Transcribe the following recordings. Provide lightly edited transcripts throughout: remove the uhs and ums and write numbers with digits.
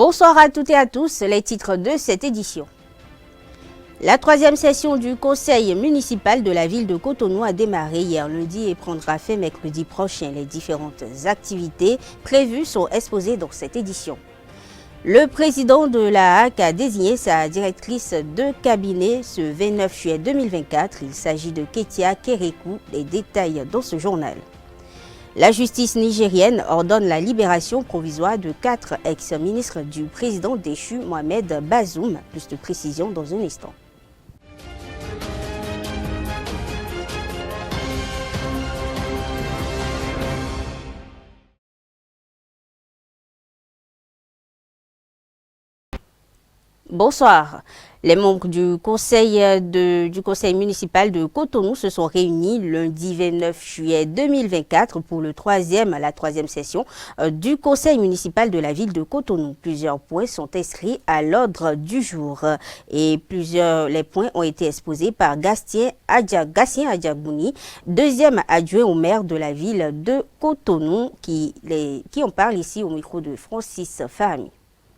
Bonsoir à toutes et à tous, les titres de cette édition. La troisième session du conseil municipal de la ville de Cotonou a démarré hier lundi et prendra fin mercredi prochain. Les différentes activités prévues sont exposées dans cette édition. Le président de la HAC a désigné sa directrice de cabinet ce 29 juillet 2024. Il s'agit de Ketia Kerekou. Les détails dans ce journal. La justice nigérienne ordonne la libération provisoire de 4 ex-ministres du président déchu Mohamed Bazoum. Plus de précisions dans un instant. Bonsoir. Les membres du conseil municipal de Cotonou se sont réunis lundi 29 juillet 2024 pour la troisième session du conseil municipal de la ville de Cotonou. Plusieurs points sont inscrits à l'ordre du jour et les points ont été exposés par Gatien Adjagouni, deuxième adjoint au maire de la ville de Cotonou, qui en parle ici au micro de Francis Fahmi.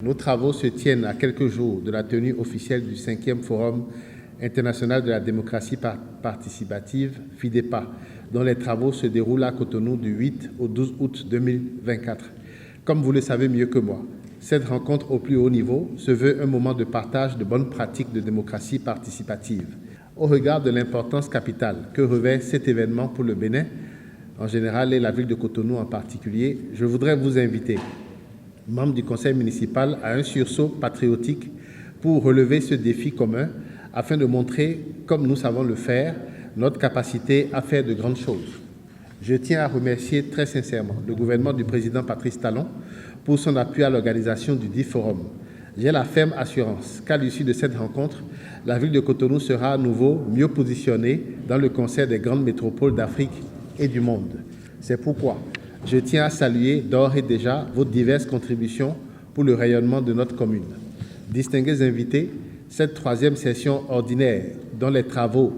Nos travaux se tiennent à quelques jours de la tenue officielle du 5e Forum international de la démocratie participative, FIDEPA, dont les travaux se déroulent à Cotonou du 8 au 12 août 2024. Comme vous le savez mieux que moi, cette rencontre au plus haut niveau se veut un moment de partage de bonnes pratiques de démocratie participative. Au regard de l'importance capitale que revêt cet événement pour le Bénin, en général, et la ville de Cotonou en particulier, je voudrais vous inviter, membres du conseil municipal, à un sursaut patriotique pour relever ce défi commun afin de montrer, comme nous savons le faire, notre capacité à faire de grandes choses. Je tiens à remercier très sincèrement le gouvernement du président Patrice Talon pour son appui à l'organisation du dit forum. J'ai la ferme assurance qu'à l'issue de cette rencontre, la ville de Cotonou sera à nouveau mieux positionnée dans le concert des grandes métropoles d'Afrique et du monde. C'est pourquoi je tiens à saluer d'ores et déjà vos diverses contributions pour le rayonnement de notre commune. Distingués invités, cette troisième session ordinaire, dont les travaux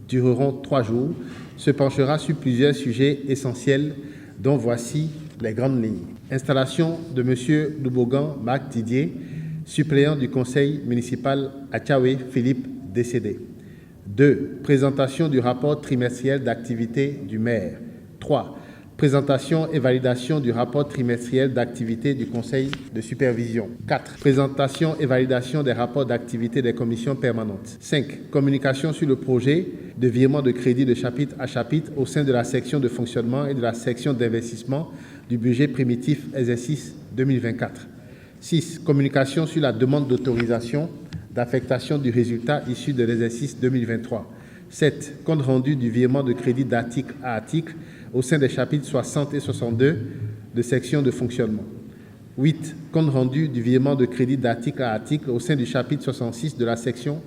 dureront 3 jours, se penchera sur plusieurs sujets essentiels, dont voici les grandes lignes. Installation de M. Loubogan Marc Didier, suppléant du conseil municipal à Tchaoué Philippe, décédé. 2. Présentation du rapport trimestriel d'activité du maire. 3. Présentation et validation du rapport trimestriel d'activité du conseil de supervision. 4. Présentation et validation des rapports d'activité des commissions permanentes. 5. Communication sur le projet de virement de crédit de chapitre à chapitre au sein de la section de fonctionnement et de la section d'investissement du budget primitif exercice 2024. 6. Communication sur la demande d'autorisation d'affectation du résultat issu de l'exercice 2023. 7. Compte rendu du virement de crédit d'article à article au sein des chapitres 60 et 62 de section de fonctionnement. 8. Compte rendu du virement de crédit d'article à article au sein du chapitre 66 de la section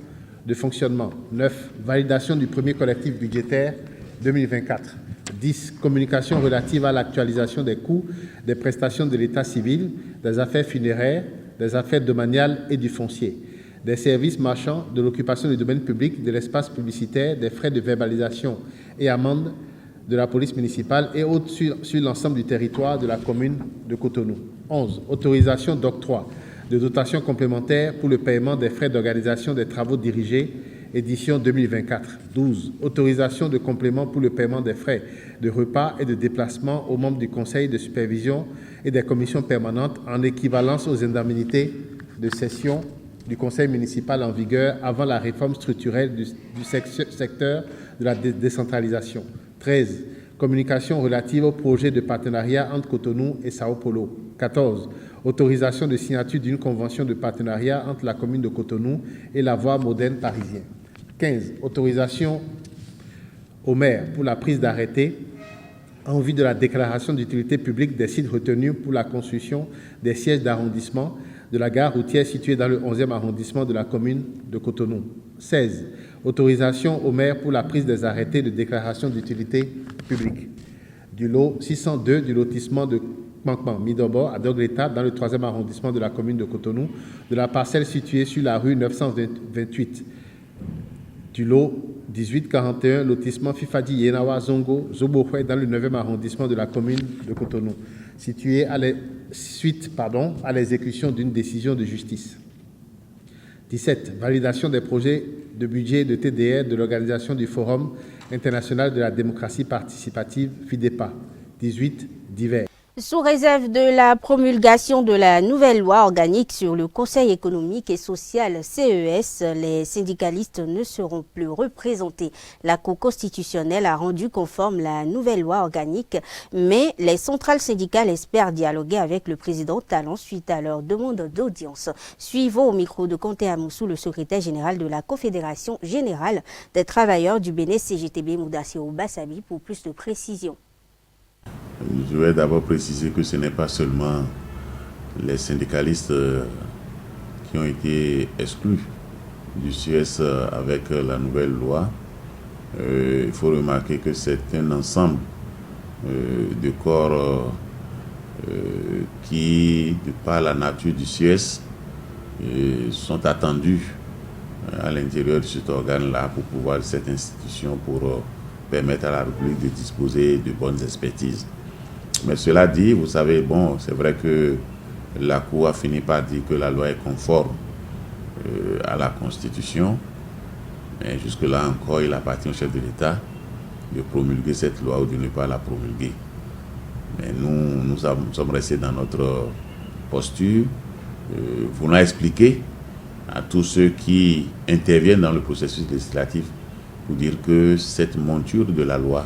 de fonctionnement. 9. Validation du premier collectif budgétaire 2024. 10. Communication relative à l'actualisation des coûts des prestations de l'état civil, des affaires funéraires, des affaires domaniales et du foncier, des services marchands, de l'occupation du domaine public, de l'espace publicitaire, des frais de verbalisation et amendes de la police municipale et autres sur l'ensemble du territoire de la commune de Cotonou. 11. Autorisation d'octroi de dotations complémentaires pour le paiement des frais d'organisation des travaux dirigés, édition 2024. 12. Autorisation de complément pour le paiement des frais de repas et de déplacement aux membres du conseil de supervision et des commissions permanentes en équivalence aux indemnités de session du conseil municipal en vigueur avant la réforme structurelle du secteur de la décentralisation. 13. Communication relative au projet de partenariat entre Cotonou et Sao Paulo. 14. Autorisation de signature d'une convention de partenariat entre la commune de Cotonou et la voie moderne parisienne. 15. Autorisation au maire pour la prise d'arrêté en vue de la déclaration d'utilité publique des sites retenus pour la construction des sièges d'arrondissement de la gare routière située dans le 11e arrondissement de la commune de Cotonou. 16. Autorisation au maire pour la prise des arrêtés de déclaration d'utilité publique. Du lot 602 du lotissement de Kpankpan, Midobo, à Dogleta, dans le 3e arrondissement de la commune de Cotonou, de la parcelle située sur la rue 928. Du lot 1841, lotissement Fifadi Yenawa Zongo, Zobohwe, dans le 9e arrondissement de la commune de Cotonou, situé suite à l'exécution d'une décision de justice. 17. Validation des projets de budget de TDR de l'organisation du Forum international de la démocratie participative, FIDEPA. 18. Divers. Sous réserve de la promulgation de la nouvelle loi organique sur le Conseil économique et social CES, les syndicalistes ne seront plus représentés. La Cour constitutionnelle a rendu conforme la nouvelle loi organique, mais les centrales syndicales espèrent dialoguer avec le président Talon suite à leur demande d'audience. Suivons au micro de Conté Amoussou, le secrétaire général de la Confédération générale des travailleurs du Bénin CGTB Moudassirou Bassabi pour plus de précisions. Je vais d'abord préciser que ce n'est pas seulement les syndicalistes qui ont été exclus du CES avec la nouvelle loi. Il faut remarquer que c'est un ensemble de corps qui, par la nature du CES, sont attendus à l'intérieur de cet organe-là pour pouvoir cette institution pour permettre à la République de disposer de bonnes expertises. Mais cela dit, vous savez, bon, c'est vrai que la Cour a fini par dire que la loi est conforme à la Constitution. Mais jusque-là encore, il appartient au chef de l'État de promulguer cette loi ou de ne pas la promulguer. Mais nous sommes restés dans notre posture, voulant expliquer à tous ceux qui interviennent dans le processus législatif pour dire que cette monture de la loi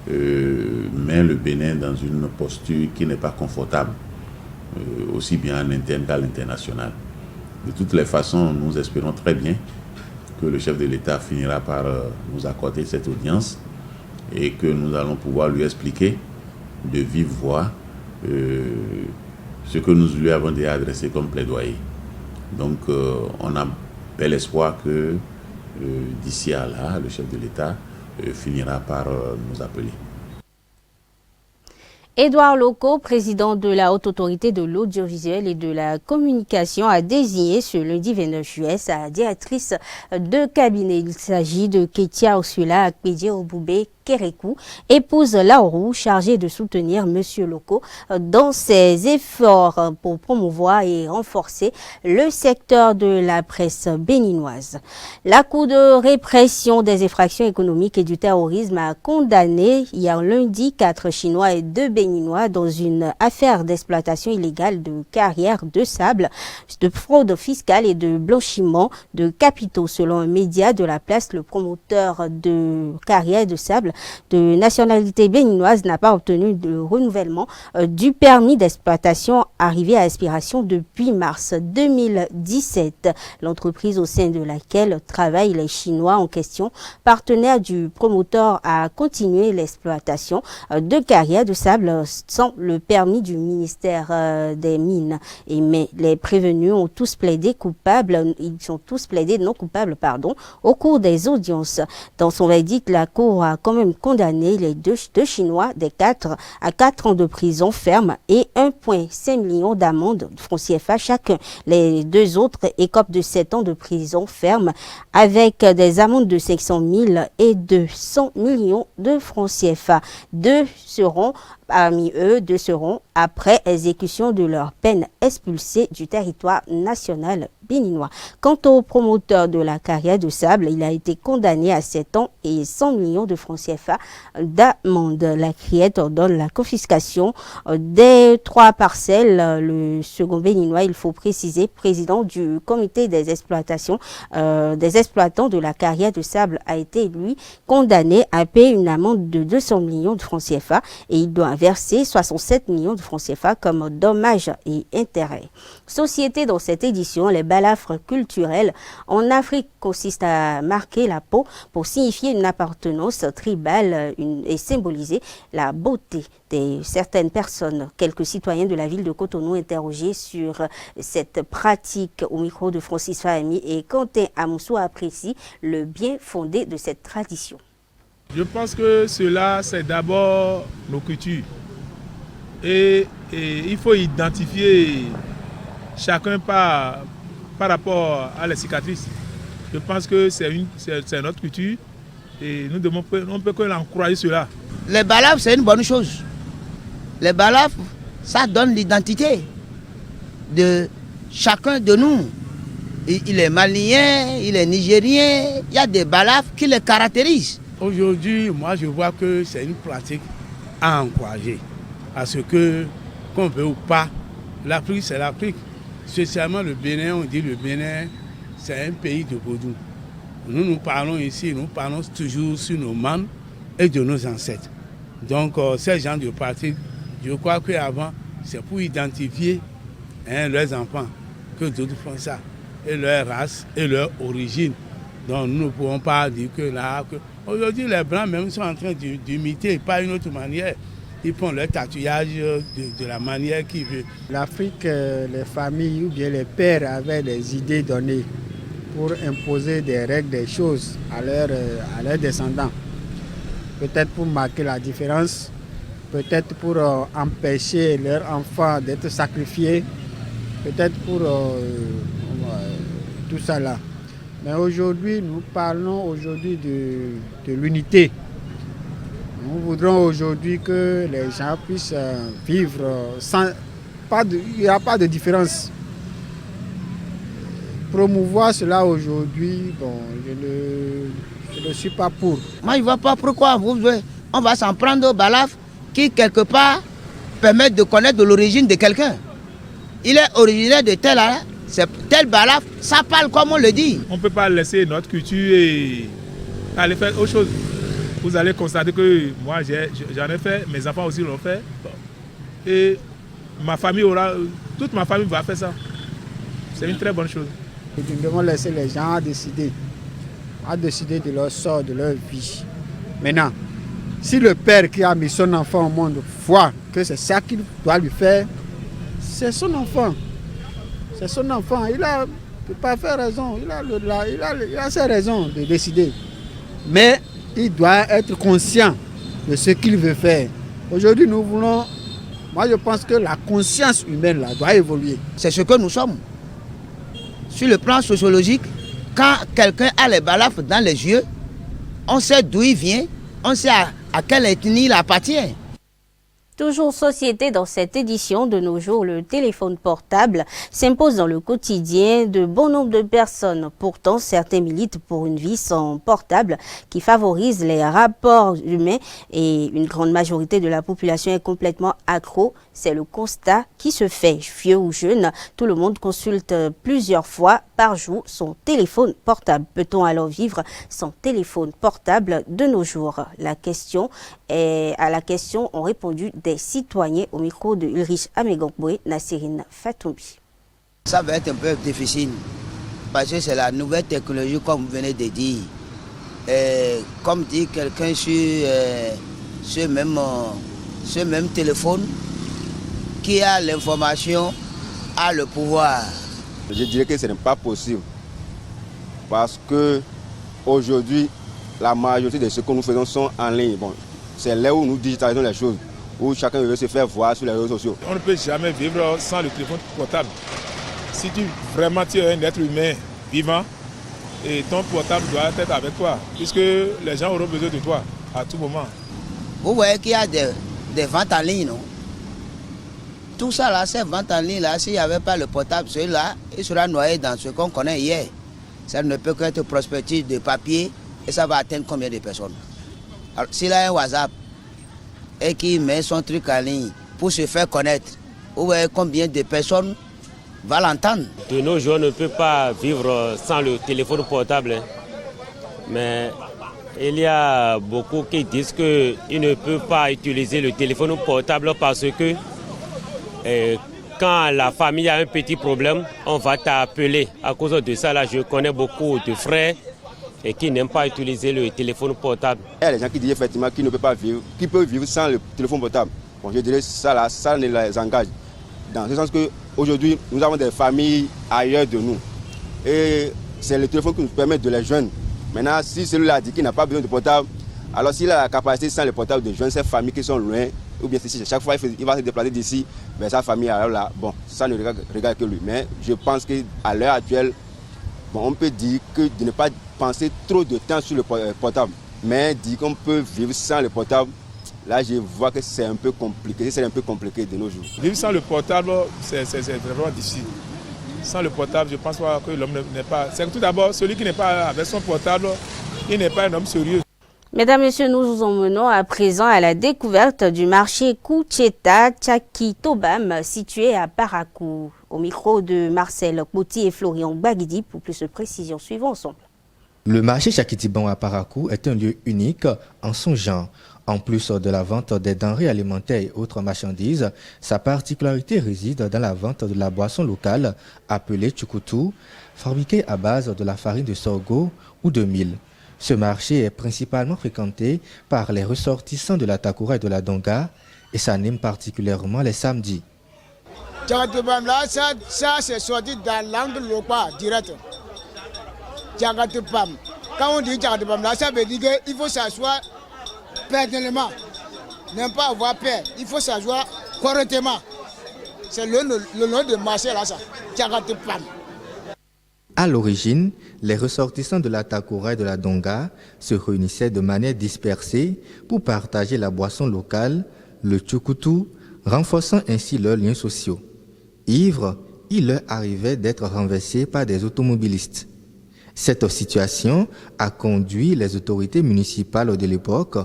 met le Bénin dans une posture qui n'est pas confortable, aussi bien en interne qu'à l'international. De toutes les façons, nous espérons très bien que le chef de l'État finira par nous accorder cette audience et que nous allons pouvoir lui expliquer de vive voix ce que nous lui avons déjà adressé comme plaidoyer. Donc, on a bel espoir que d'ici à là, le chef de l'État finira par nous appeler. Édouard Loko, président de la Haute Autorité de l'Audiovisuel et de la Communication, a désigné ce lundi 29 juillet sa directrice de cabinet. Il s'agit de Ketia Ursula Akpedi-Oboubé Kérékou, épouse Laourou, chargée de soutenir M. Loko dans ses efforts pour promouvoir et renforcer le secteur de la presse béninoise. La Cour de répression des infractions économiques et du terrorisme a condamné hier lundi 4 Chinois et 2 Béninois dans une affaire d'exploitation illégale de carrières de sable, de fraude fiscale et de blanchiment de capitaux. Selon un média de la place, le promoteur de carrières de sable de nationalité béninoise n'a pas obtenu de renouvellement du permis d'exploitation arrivé à expiration depuis mars 2017. L'entreprise au sein de laquelle travaillent les Chinois en question, partenaire du promoteur, a continué l'exploitation de carrières de sable sans le permis du ministère des Mines. Mais les prévenus ont tous plaidé coupables, ils sont tous plaidés non coupables, au cours des audiences. Dans son verdict, la Cour a quand même condamné les deux Chinois à 4 ans de prison ferme et 1,5 million d'amende de francs CFA chacun. Les 2 autres écopent de 7 ans de prison ferme avec des amendes de 500 000 et de 100 millions de francs CFA. Parmi eux, 2 seront, après exécution de leur peine, expulsés du territoire national béninois. Quant au promoteur de la carrière de sable, il a été condamné à 7 ans et 100 millions de francs CFA d'amende. La criette ordonne la confiscation des 3 parcelles. Le second béninois, il faut préciser, président du comité des exploitants de la carrière de sable, a été, lui, condamné à payer une amende de 200 millions de francs CFA et il doit verser 67 millions de francs CFA comme dommages et intérêts. Société dans cette édition, les balafres culturels en Afrique consistent à marquer la peau pour signifier une appartenance tribale et symboliser la beauté de certaines personnes. Quelques citoyens de la ville de Cotonou interrogés sur cette pratique au micro de Francis Fahmy et Quentin Amoussou apprécie le bien fondé de cette tradition. Je pense que cela, c'est d'abord nos cultures. Et il faut identifier chacun par rapport à la cicatrice. Je pense que c'est notre culture Et nous devons, on peut que l'encourager cela. Les balafres, c'est une bonne chose. Les balafres, ça donne l'identité de chacun de nous. Il est malien, il est nigérien, il y a des balafres qui les caractérisent. Aujourd'hui, moi je vois que c'est une pratique à encourager. Parce que, qu'on veut ou pas, l'Afrique c'est l'Afrique. Spécialement le Bénin, on dit le Bénin, c'est un pays de vaudou. Nous parlons ici, nous parlons toujours sur nos membres et de nos ancêtres. Donc ces gens de pratiques, je crois qu'avant, c'est pour identifier leurs enfants que d'autres font ça, et leur race et leur origine. Donc nous ne pouvons pas dire que là, aujourd'hui les Blancs même sont en train d'imiter, pas une autre manière. Ils font leur tatouage de la manière qu'ils veulent. L'Afrique, les familles ou bien les pères avaient des idées données pour imposer des règles, des choses à leurs descendants. Peut-être pour marquer la différence, peut-être pour empêcher leurs enfants d'être sacrifiés, peut-être pour tout ça là. Mais aujourd'hui, nous parlons aujourd'hui de l'unité. Nous voudrons aujourd'hui que les gens puissent vivre sans... il n'y a pas de différence. Promouvoir cela aujourd'hui, bon, je ne suis pas pour. Moi, je ne vois pas pourquoi on va s'en prendre aux balafres qui, quelque part, permettent de connaître de l'origine de quelqu'un. Il est originaire de tel balafre, ça parle comme on le dit. On ne peut pas laisser notre culture et aller faire autre chose. Vous allez constater que moi, j'en ai fait, mes enfants aussi l'ont fait. Et ma famille toute ma famille va faire ça. C'est une très bonne chose. Nous devons laisser les gens décider de leur sort, de leur vie. Maintenant, si le père qui a mis son enfant au monde voit que c'est ça qu'il doit lui faire, c'est son enfant. C'est son enfant. Il ne peut pas faire raison. Il a ses raisons de décider. Mais il doit être conscient de ce qu'il veut faire. Aujourd'hui, moi je pense que la conscience humaine là, doit évoluer. C'est ce que nous sommes. Sur le plan sociologique, quand quelqu'un a les balafres dans les yeux, on sait d'où il vient, on sait à quelle ethnie il appartient. Toujours société dans cette édition, de nos jours, le téléphone portable s'impose dans le quotidien de bon nombre de personnes. Pourtant, certains militent pour une vie sans portable qui favorise les rapports humains et une grande majorité de la population est complètement accro. C'est le constat qui se fait. Vieux ou jeune, tout le monde consulte plusieurs fois par jour son téléphone portable. Peut-on alors vivre sans téléphone portable de nos jours? À la question ont répondu des citoyens au micro de Ulrich Amegongboé, Nassirine Fatoumbi. Ça va être un peu difficile parce que c'est la nouvelle technologie comme vous venez de dire. Comme dit quelqu'un sur ce même téléphone qui a l'information, a le pouvoir. Je dirais que ce n'est pas possible parce que aujourd'hui la majorité de ce que nous faisons sont en ligne. Bon, c'est là où nous digitalisons les choses, où chacun veut se faire voir sur les réseaux sociaux. On ne peut jamais vivre sans le téléphone portable. Si tu es un être humain vivant, et ton portable doit être avec toi, puisque les gens auront besoin de toi à tout moment. Vous voyez qu'il y a des ventes en ligne, non? Tout ça là, ces ventes en ligne là, s'il n'y avait pas le portable, celui-là, il sera noyé dans ce qu'on connaît hier. Ça ne peut qu'être prospectus de papier et ça va atteindre combien de personnes? Alors, s'il a un WhatsApp et qu'il met son truc en ligne pour se faire connaître, vous voyez combien de personnes va l'entendre? De nos jours, on ne peut pas vivre sans le téléphone portable. Mais il y a beaucoup qui disent qu'ils ne peuvent pas utiliser le téléphone portable parce que quand la famille a un petit problème, on va t'appeler. À cause de ça, là, je connais beaucoup de frères et qui n'aiment pas utiliser le téléphone portable. Il y a des gens qui disent effectivement qu'ils ne peuvent pas vivre, qu'ils peuvent vivre sans le téléphone portable. Bon, je dirais ça là, ça ne les engage. Dans ce sens qu'aujourd'hui, nous avons des familles ailleurs de nous. Et c'est le téléphone qui nous permet de les joindre. Maintenant, si celui-là dit qu'il n'a pas besoin de portable, alors s'il a la capacité sans le portable de joindre ces familles qui sont loin, ou bien si chaque fois il va se déplacer d'ici vers sa famille, alors là, bon, ça ne regarde que lui. Mais je pense qu'à l'heure actuelle, bon, on peut dire que de ne pas penser trop de temps sur le portable. Mais dire qu'on peut vivre sans le portable, là je vois que c'est un peu compliqué, c'est un peu compliqué de nos jours. Vivre sans le portable, c'est vraiment difficile. Sans le portable, je pense pas que l'homme n'est pas... C'est tout d'abord, celui qui n'est pas avec son portable, il n'est pas un homme sérieux. Mesdames, Messieurs, nous vous emmenons à présent à la découverte du marché Kucheta Tchakitobam situé à Parakou. Au micro de Marcel Kouti et Florian Baguidi pour plus de précisions. Suivons ensemble. Le marché Tchakitibam à Parakou est un lieu unique en son genre. En plus de la vente des denrées alimentaires et autres marchandises, sa particularité réside dans la vente de la boisson locale appelée Tchukutu, fabriquée à base de la farine de sorgho ou de mil. Ce marché est principalement fréquenté par les ressortissants de la Takura et de la Donga et s'anime particulièrement les samedis. Tchakitibam là, ça c'est sorti dans la langue locale direct. Tchakitibam. Quand on dit Tchakitibam là, ça veut dire qu'il faut s'asseoir personnellement. Ne pas avoir peur. Il faut s'asseoir correctement. C'est le nom de marché là, ça. Tchakitibam. À l'origine, les ressortissants de la Takura et de la Donga se réunissaient de manière dispersée pour partager la boisson locale, le tchukutu, renforçant ainsi leurs liens sociaux. Ivres, il leur arrivait d'être renversés par des automobilistes. Cette situation a conduit les autorités municipales de l'époque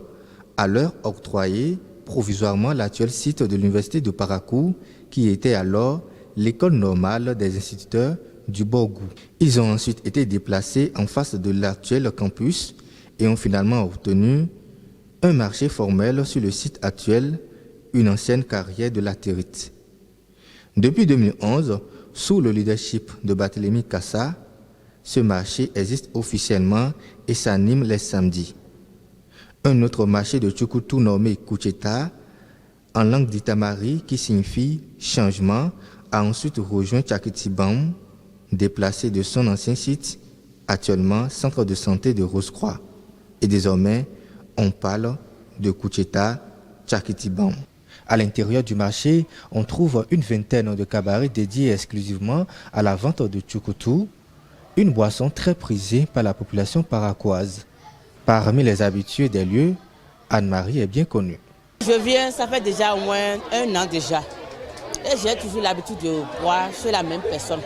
à leur octroyer provisoirement l'actuel site de l'université de Parakou, qui était alors l'école normale des instituteurs du Borgou. Ils ont ensuite été déplacés en face de l'actuel campus et ont finalement obtenu un marché formel sur le site actuel, une ancienne carrière de latérite. Depuis 2011, sous le leadership de Barthélemy Kassa, ce marché existe officiellement et s'anime les samedis. Un autre marché de Tchukutu nommé Kucheta, en langue d'Itamari qui signifie changement, a ensuite rejoint Tchakitibam, déplacé de son ancien site, actuellement centre de santé de Rose-Croix. Et désormais, on parle de Kucheta Tchakitibam. À l'intérieur du marché, on trouve une vingtaine de cabarets dédiés exclusivement à la vente de Tchukutu, une boisson très prisée par la population paraquoise. Parmi les habitués des lieux, Anne-Marie est bien connue. Je viens, ça fait déjà au moins 1 an déjà. Et j'ai toujours l'habitude de boire chez la même personne.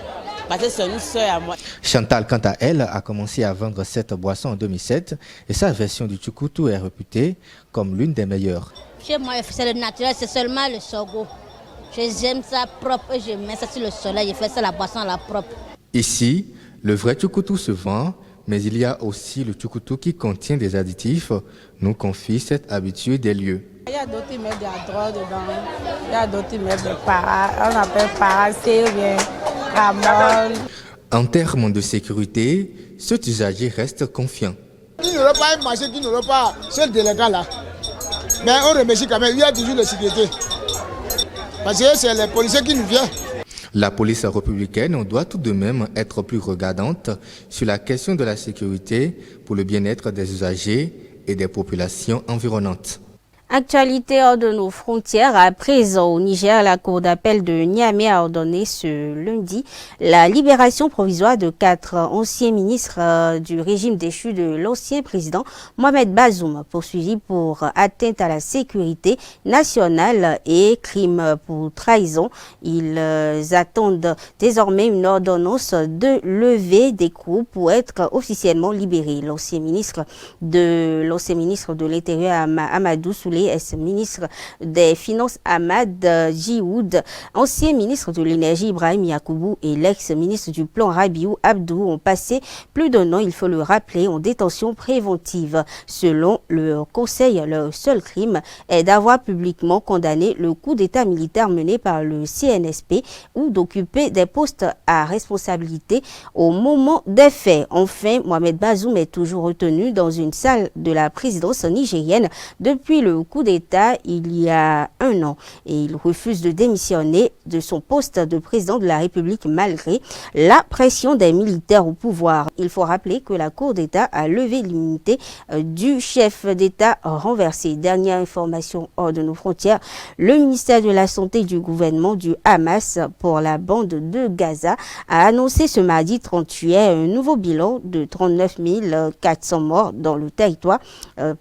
Parce que c'est une sœur à moi. Chantal, quant à elle, a commencé à vendre cette boisson en 2007 et sa version du tchukutu est réputée comme l'une des meilleures. Chez moi, c'est le naturel, c'est seulement le sorgho. J'aime ça propre et je mets ça sur le soleil, je fais ça la boisson à la propre. Ici, le vrai tchukutu se vend, mais il y a aussi le tchukutu qui contient des additifs, nous confie cette habituée des lieux. Il y a d'autres qui mettent de la drogue dedans, il y a d'autres qui mettent de para, on appelle paracé ou bien ramol. En termes de sécurité, cet usager reste confiant. Il n'y aura pas un marché qui n'aura pas ce délégat là. Mais on remercie quand même, il y a toujours la sécurité. Parce que c'est les policiers qui nous viennent. La police républicaine doit tout de même être plus regardante sur la question de la sécurité pour le bien-être des usagers et des populations environnantes. Actualité hors de nos frontières. À présent, au Niger, la Cour d'appel de Niamey a ordonné ce lundi la libération provisoire de 4 anciens ministres du régime déchu de l'ancien président Mohamed Bazoum, poursuivis pour atteinte à la sécurité nationale et crime pour trahison. Ils attendent désormais une ordonnance de levée d'écrou pour être officiellement libérés. L'ancien ministre de l'Intérieur Amadou Souley, ex-ministre des Finances Ahmad Djioud, ancien ministre de l'Énergie Ibrahim Yakoubou et l'ex-ministre du Plan Rabiou Abdou ont passé plus d'1 an, il faut le rappeler, en détention préventive. Selon le Conseil, leur seul crime est d'avoir publiquement condamné le coup d'État militaire mené par le CNSP ou d'occuper des postes à responsabilité au moment des faits. Enfin, Mohamed Bazoum est toujours retenu dans une salle de la présidence nigérienne depuis le coup d'État il y a un an et il refuse de démissionner de son poste de président de la République malgré la pression des militaires au pouvoir. Il faut rappeler que la Cour d'État a levé l'immunité du chef d'État renversé. Dernière information hors de nos frontières, le ministère de la Santé du gouvernement du Hamas pour la bande de Gaza a annoncé ce mardi 30 juillet un nouveau bilan de 39 400 morts dans le territoire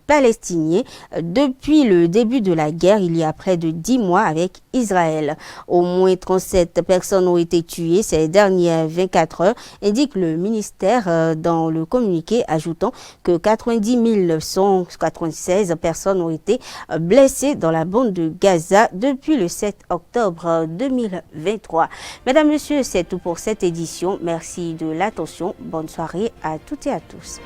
palestinien depuis le début de la guerre il y a près de 10 mois avec Israël. Au moins 37 personnes ont été tuées ces dernières 24 heures, indique le ministère dans le communiqué, ajoutant que 90 996 personnes ont été blessées dans la bande de Gaza depuis le 7 octobre 2023. Mesdames, Messieurs, c'est tout pour cette édition. Merci de l'attention. Bonne soirée à toutes et à tous.